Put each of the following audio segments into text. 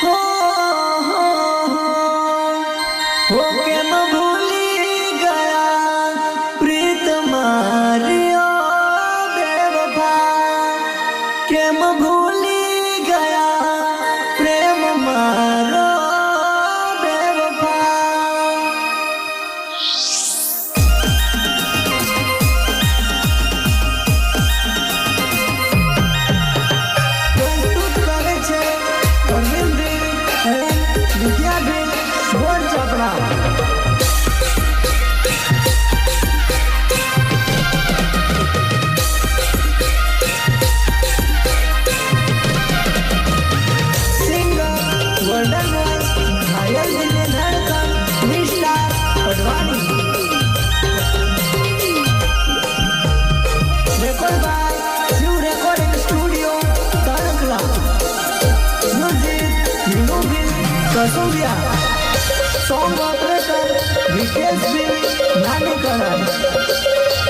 हो हो हो के मैं भूली गया प्रीत मारियो बेवफा के मैं भूली गया प्रेम मारो बेवफा सॉन्ग ऑपरेटर विकेश भी नानी करण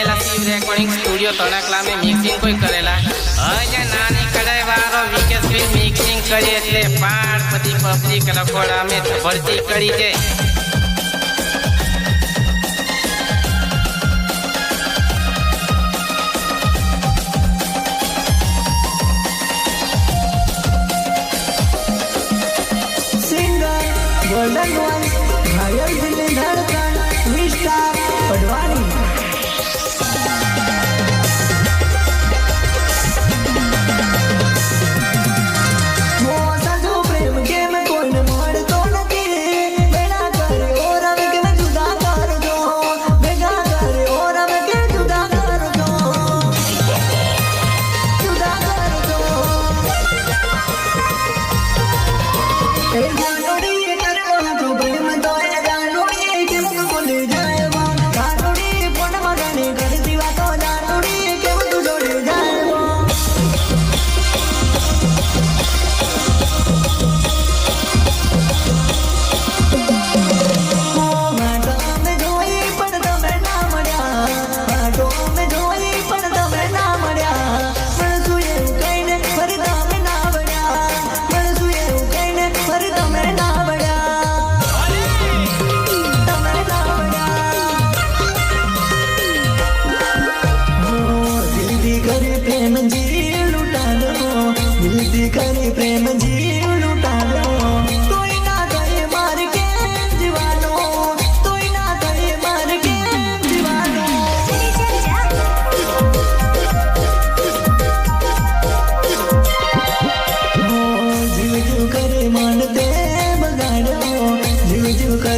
स्टूडियो तड़कला में मिक्सिंग कोई करेला अजय नानी कड़े वारो विकेश भी मिक्सिंग करी એટલે પાર્વતી પબ્લિક રખોડા में भर्ती करी છે सिंगर गोल्डन वन घायल दिल धड़कन विस्तार पडवाणी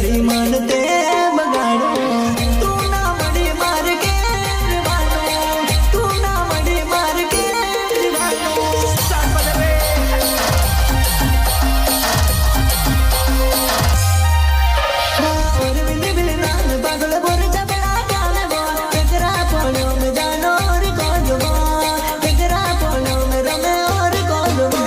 કરી મન તે બગાડો તું ના મળી માર કે રીવાનો તું ના મળી માર કે રીવાનો और विंदी बिल नाम पागल बोर जबड़ा गाने बो तेरा फोनो में जानो और गोदबो तेरा फोनो में रमे और गोदबो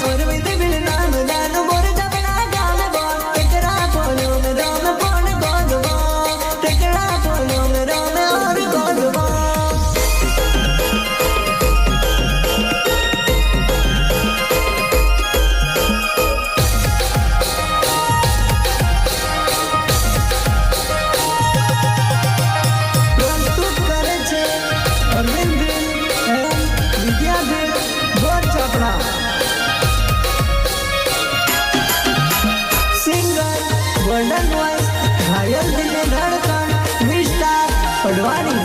और विंदी बिल नाम जानो बोर जबड़ा गाने बो तेरा फोनो में रमे फोन गोदबो तेरा फोनो में रमे और गोदबो प्रस्तुत करे छे अरविंद बिल एवं विद्या बिल बोर चपड़ा सिंगर गोल्डन वॉइस घायल दिल में धड़कन विस्तार पडवाणी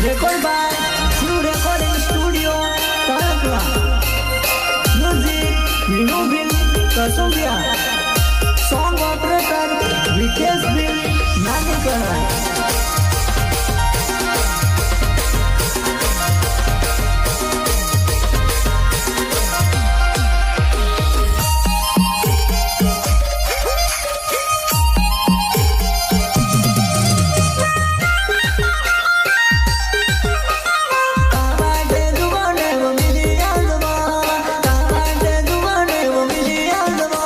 record by new recording studio तड़कला म्यूजिक मीनू बिल कसुंबिया सॉन्ग ऑपरेटर विकेश बिल नानीकरण तावाडे दुवाने वो मिली आंदवा तावाडे दुवाने वो मिली आंदवा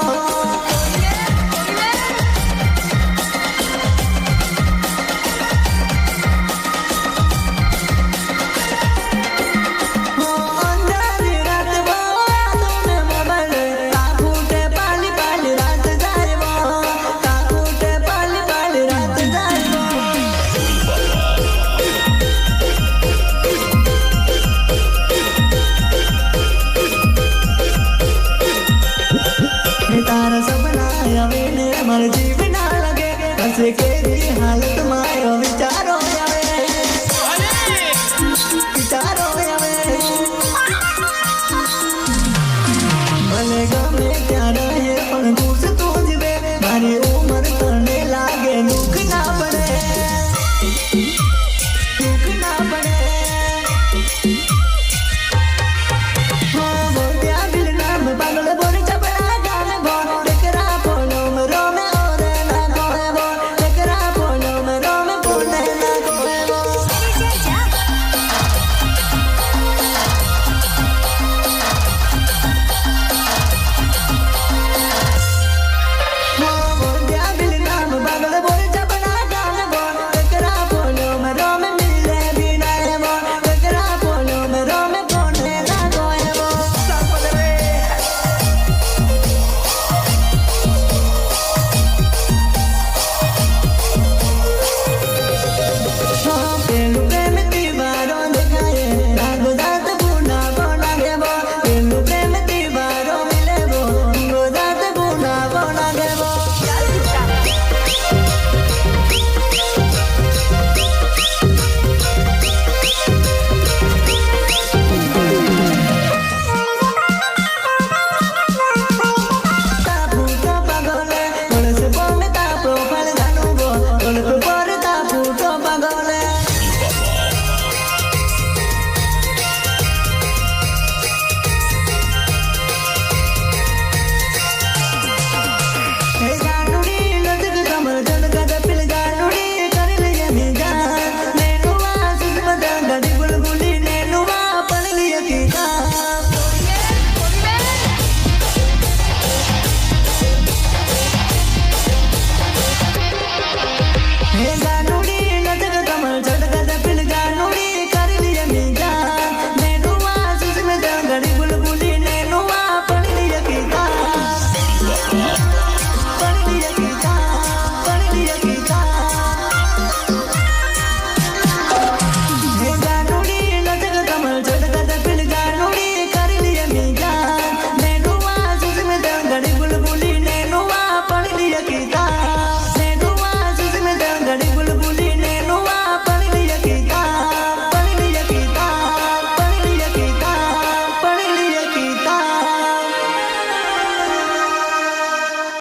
अंधारी रात वो तूने मोबाइल ताकूटे पाली पाली रात जाए वो ताकूटे पाली पाली रात जाए वो तारा सपना आवे ने मर जीव ना लगे हंस के दी हालत मायो विचारो